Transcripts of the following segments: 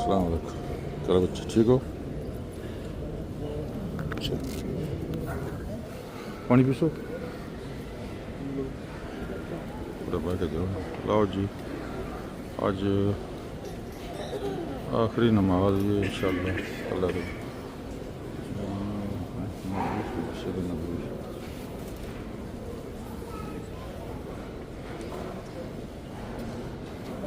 अस्सलाम वालेकुम। चलो बच्चे ठीक हो? अच्छा पानी पीसो डब्बा के दो। लाओ जी आज आखिरी नमाज ये इंशाअल्लाह अल्लाह के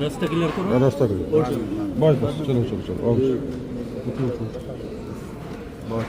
रास्ता क्लियर करो। रास्ता करो बस बस चलो चलो चलो आओ बस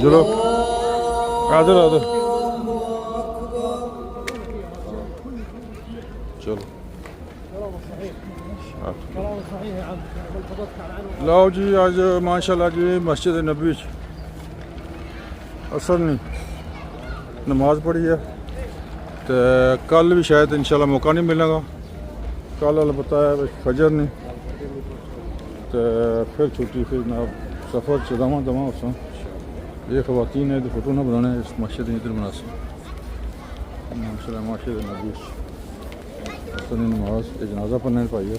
चलो आदर आदर चलो लाओ जी आज माशाल्लाह जी मस्जिद नबी असर नहीं नमाज पढ़ी है तो कल भी शायद इंशाल्लाह मौका नहीं मिलेगा। कल अलबत्ता है फजर नहीं तो फिर छुट्टी फिर जनाब सफ़र चदावा दवा उस ये खवातीन है तो फोटो ना बनाने इस मस्जिद इधर मुनासिब माशाल्लाह मस्जिद नबी असर नमाज जनाजा पढ़ने पाई है।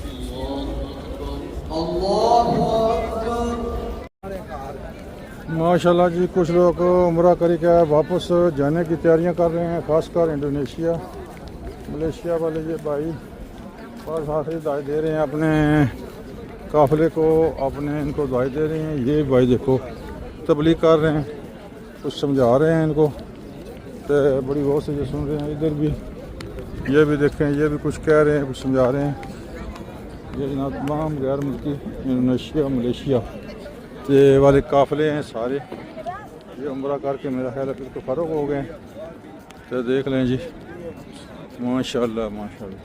माशाल्लाह जी कुछ लोग उम्रा करके वापस जाने की तैयारियां कर रहे हैं, खासकर इंडोनेशिया मलेशिया वाले ये भाई बस आखिरी दाई दे रहे हैं अपने काफ़िले को, अपने इनको दाई दे रहे हैं। ये भाई देखो तबलीग कर रहे हैं, कुछ समझा रहे हैं इनको तो बड़ी गौर से ये सुन रहे हैं। इधर भी ये भी देखें, ये भी कुछ कह रहे हैं, कुछ समझा रहे हैं। ये जनाब तमाम गैर मुल्की इंडोनेशिया मलेशिया ये वाले काफ़िले हैं सारे, ये उम्रा करके मेरा ख्याल है फिर तो फ़र्क हो गए। तो देख लें जी माशाल्लाह माशाल्लाह।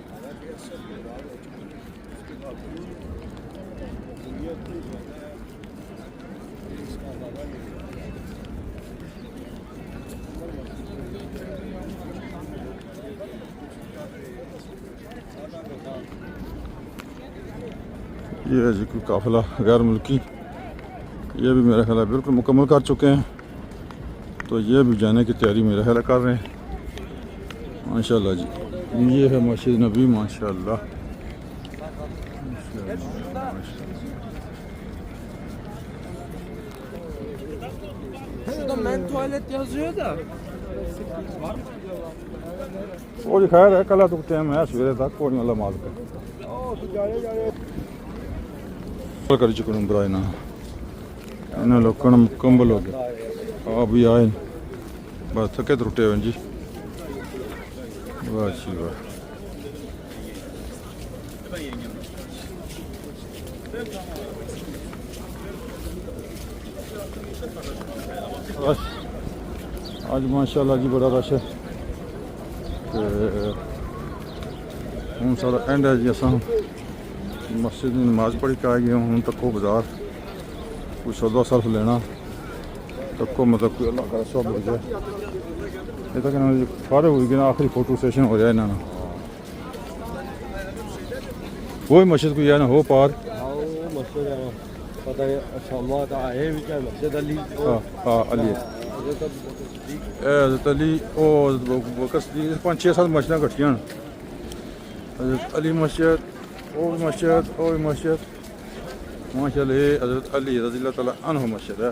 ये है जी कोई काफ़िला गैर मुल्की, ये भी मेरा ख्याल है बिल्कुल मुकम्मल कर चुके हैं। तो ये भी जाने की तैयारी मेरा ख्याल कर रहे हैं माशाल्लाह जी। ये है मस्जिद नबी माशाल्लाह वो जी खैर है कल तो टाइम है सवेरे तक कोई मतलब माल कर चुके उम्र ना इन्हें लोगों ने मुकम्मल हो गया। आप भी आए बस थके त्रुटे हुए जी। वाह जी वाह बस आज माशाल्लाह जी बड़ा रश है। हूँ सारा एंड है जी असा मस्जिद में नमाज पढ़ी के आ गए हूँ तक बाजार कुछ सौदा सर्फ लेना तक को मतलब कोई अल्लाह का सब हो जाए ये तक इन्होंने फारे हुई कि ना आखिरी फोटो सेशन हो जाए इन्होंने वही मस्जिद कोई है ना हो पार मस्जिद है पता है शामा का है भी क्या मस्जिद अली हाँ अली हज़रत अली ओ बकस 5-6 मस्जिद कट्ठियां हज़रत अली मस्जिद ओ मस्जिद माशाअल्लाह ये हज़रत अली रज़ी अल्लाह तआला अन्हु मस्जिद है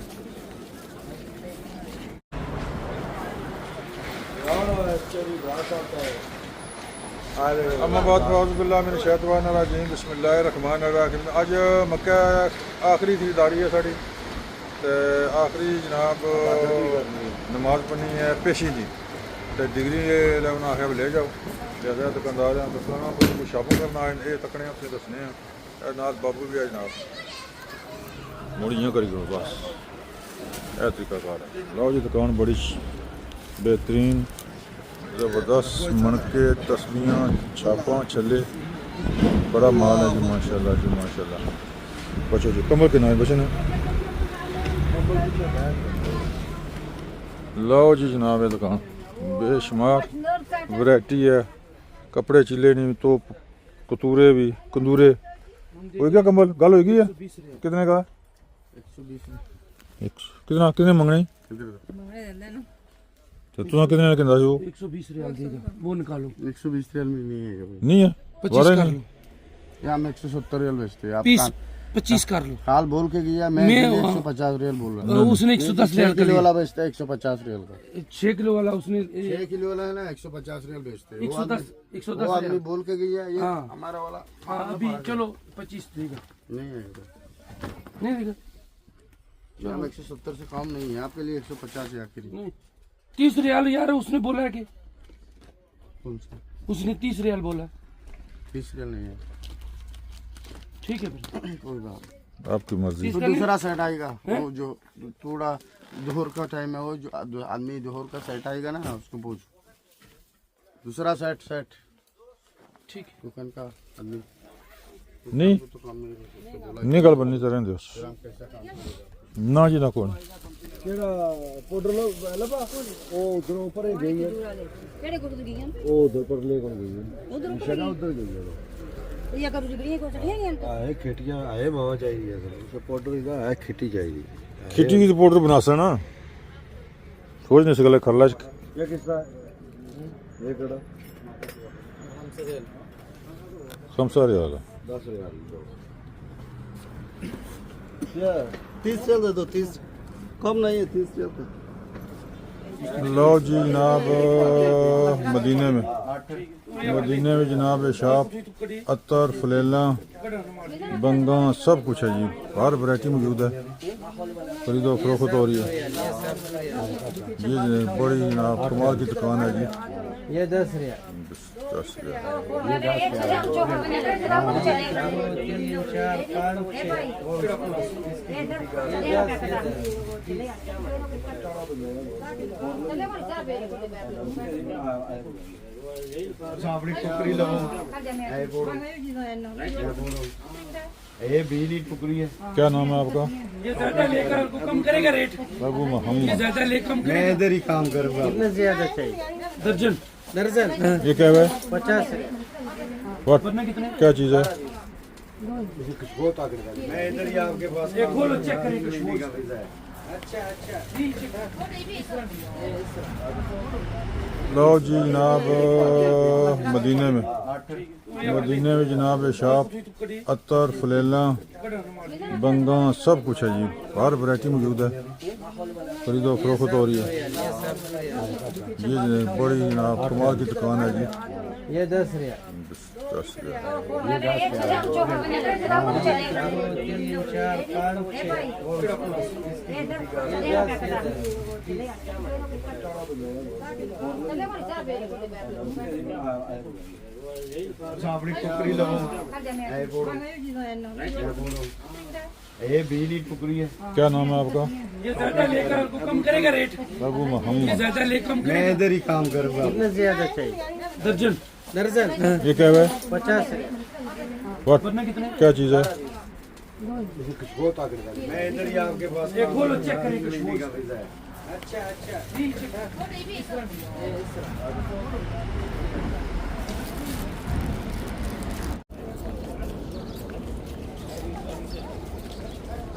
अम्माबाद फ़ौज़बिल्लाहिमिनश्शैतानिर्रजीम बिस्मिल्लाहिर्रहमानिर्रहीम आज मक्का आखिरी खरीदारी है साड़ी ते आखिरी जनाब नमाज पढ़नी है पेशी जी ते डिग्री लेना आखिर ले जाओ जैसा दुकानदार हैं दसना कोई शॉपिंग करना ये तकने अपने दसने हैं नाल बाबू भी है जनाब मुड़ी इ'यां करी करो बस यह तरीकाकार है लो जी दुकान बड़ी बेहतरीन ज़बरदस्त मनके तस्वीरें छापा छले बड़ा माल है जी माशाल्लाह बचो जी कमर के नाम बचन लो जी जनाब है दुकान बेशुमार वैरायटी है कपड़े चिले नहीं तो कतूरे भी कंदूरे हो गया कमल गल हो गई है कितने का 120 कितने मंगने तो तुम कितने का कहंदा हो 120 रियाल देगा वो निकालो 120 रियल में नहीं है कभी नहीं है 25 कर लो यहाँ हम 170 रियल बेचते हैं आप 25 कर लो काल बोल के गया मैं 150 रियल बोल रहा हूँ उसने 110 रियाल 6 किलो वाला बेचता है 150 रियल का 6 किलो वाला उसने 6 किलो वाला है ना 150 रियल बेचते हैं 110 वो आदमी बोल के गया ये हाँ। हमारा वाला अभी चलो 25 देगा नहीं है नहीं देगा हम 170 से कम नहीं है आपके लिए 150 है आखिरी नहीं 30 रियाल यार उसने बोला है कि कौन सा उसने 30 रियाल बोला 30 रियल नहीं है ठीक है फिर कोई बात आपकी मर्जी तो दूसरा सेट आएगा वो जो थोड़ा दोहर का टाइम है वो जो आदमी दोहर का सेट आएगा ना उसको पूछ दूसरा सेट ठीक है दुकान का आदमी नहीं तो काम नहीं बोला नहीं गल बननी तरह दो कैसा काम ना जी ना कौन केड़ा पाउडर लबा ओ उधर ऊपर ही गई है ਕਿਹੜੇ ਗੁਰੂ ਦੀ ਗਈਆਂ ओ उधर पर ले कौन गई है ਉਧਰ शगा उधर गई है ਇਹ ਕਰੂ ਦੀ ਗਈਆਂ ਕੋ ਚੜੀਆਂ ਨਹੀਂ आए खिटियां आए मावा चाहिए उसको पाउडर का है खिटी चाहिए खिटी की पाउडर बना ना सोच नहीं सकले खरला ये किसका है ये केड़ा खमसा रियाल 10 रियाल क्या 30 चल दे दो 30 कम नहीं है 30 चल दे लो जी जनाब मदीने में जनाब शाप अतर फलेला बंगा सब कुछ है जी हर वैरायटी मौजूद है खरीदो फरोख्त हो रही है ये बड़ी जनाब कमाल की दुकान है जी ये 10 रियाल 10 रियाल अपनी टुकड़ी लो ये बीली टुकड़ी है क्या नाम है आपका ये ज्यादा लेकर कम करेगा रेट बाबू मोहम्मद ज्यादा ले कम मैं इधर ही काम करूँगा कितने ज्यादा चाहिए दर्जन ये क्या है 50 व्हाट क्या चीज़ है मैं इधर ही आपके पास ये खोलो चेक करेंगे लो जी जनाब मदीने में जनाब शाप अतर फलेला बंगा सब कुछ है जी हर वैरायटी मौजूद है खरीदो फरोख्त हो रही है ये बड़ी जनाब कमाल की दुकान है जी ये 10 रियाल 10 रियाल अपनी टुकड़ी लो ये बीली टुकड़ी है क्या नाम है आपका ये ज्यादा लेकर कम करेगा रेट बाबू मोहम्मद ज्यादा ले कम मैं इधर ही काम करूँगा कितने ज्यादा चाहिए दर्जन ये क्या है 50 व्हाट क्या चीज़ है कुछ बहुत आगे मैं इधर ही आपके पास एक बोलो चेक करें कुछ का वीजा है अच्छा अच्छा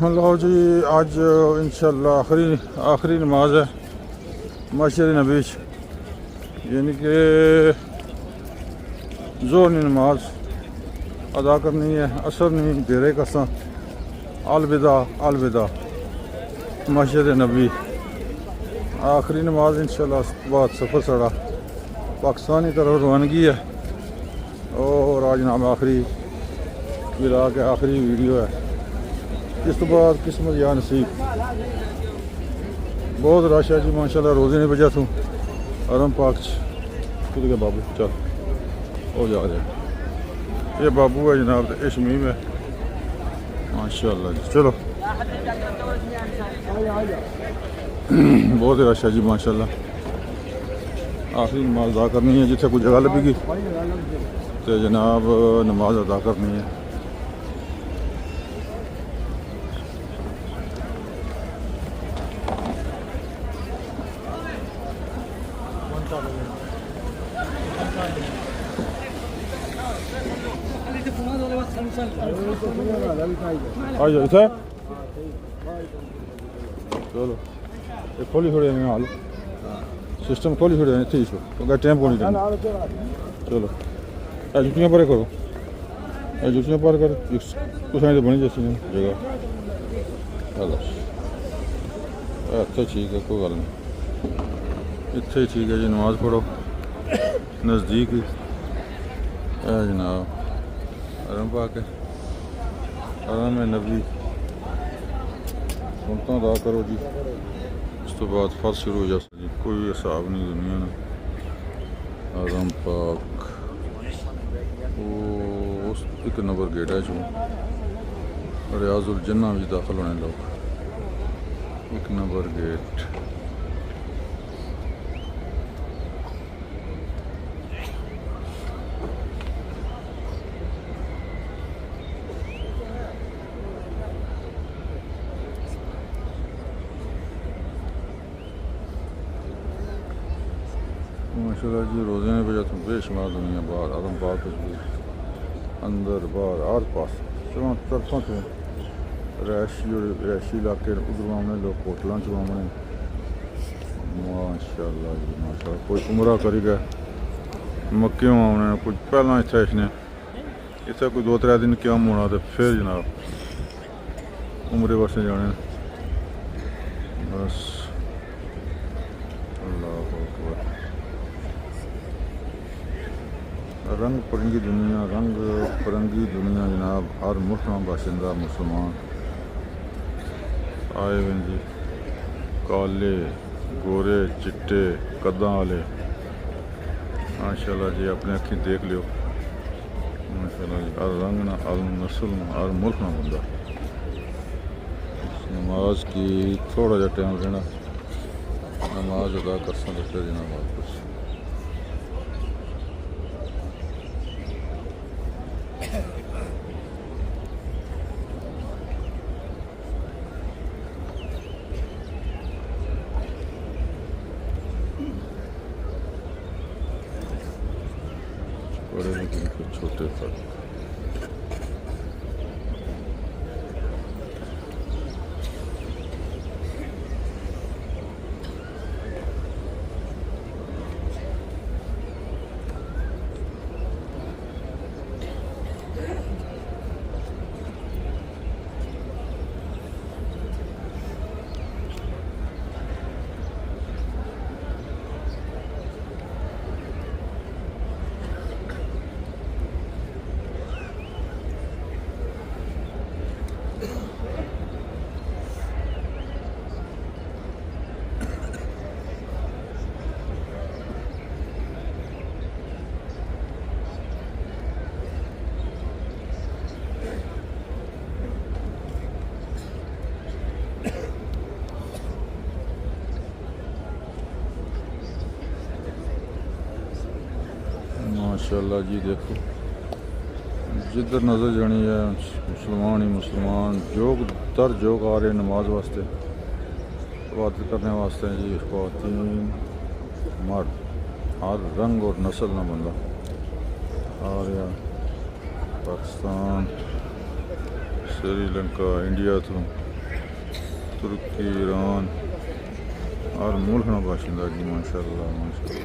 लो जी आज इंशाल्लाह आखिरी नमाज है मस्जिद नबीश यानी कि ज़ोहर की नमाज अदा करनी है असर नहीं देरे कसा अलविदा मस्जिद नबी आखिरी नमाज इंशाल्लाह बाद सफ़र साड़ा पाकिस्तान की तरफ रवानगी है और आज नाम आखिरी मिला के आखिरी वीडियो है इस तो बाद किस्मत या नसीब बहुत रश है जी माशाल्लाह रोज़े नहीं बजा तू अरम पाक खुद के बाबू चल हो जा रहे ये बाबू है जनाब ये शमीम है माशाल्लाह जी चलो बहुत रश है जी माशाल्लाह आखिरी नमाज अदा करनी है जिथे कोई जगह लभेगी तो जनाब नमाज अदा करनी है आ जाओ इधर चलो ये खोली छोड़े हाल सिस्टम खोली छोड़े इतने ही क्योंकि टाइम को नहीं करना चलो जुटियाँ पर करो जुटियाँ पर कर कुछ तो बनी जैसी जगह चलो इतने ठीक है कोई गल नहीं इतने ही ठीक है जी नमाज पढ़ो नज़दीक ही जनाब आराम पाके आराम नबी सुनता अदा करो जी उस तो बाद फर्ज शुरू हो जाता जी कोई हिसाब नहीं दुनिया में आराम पाक वो उस एक नंबर गेट है जो रियाजुल जन्ना में दाखिल होने लोग एक नंबर गेट माशाल्लाह जी रोज़े में बजा तुम बेशुमार दुनिया बाहर आदम पाक अंदर बाहर आर पास चलो तरफों से रैशी इलाके उधर आने लोग होटलों च आने माशाल्लाह जी माशाल्लाह कोई उमरा करी गए मक्के आने कुछ पहला इतना इसने इतना कोई 2-3 दिन क्या होना तो फिर जनाब उमरे वास्ते जाने बस अल्लाह अकबर रंग परंगी दुनिया जनाब हर मुल्क में बाशिंदा मुसलमान आए हुए जी काले गोरे चिट्टे कद्दां वाले माशाल्लाह जी अपने अखी देख लियो माशाल्लाह जी हर रंग ना हर नस्ल में हर मुल्क में बंदा नमाज की थोड़ा जा टाइम लेना नमाज अदा कर सकते जनाब वापस बड़े लेकिन कुछ छोटे फर्क माशाल्लाह जी देखो जिधर नजर जानी है मुसलमान ही मुसलमान जोग दर जोग आ रहे नमाज वास्ते इबादत करने वास्ते जी। ख़वातीन मर्द हर रंग और नस्ल ना बंदा आ रहा पाकिस्तान श्रीलंका इंडिया तो तुर्की ईरान हर मुल्क ना बाशिंदा जी माशाअल्लाह माशाअल्लाह।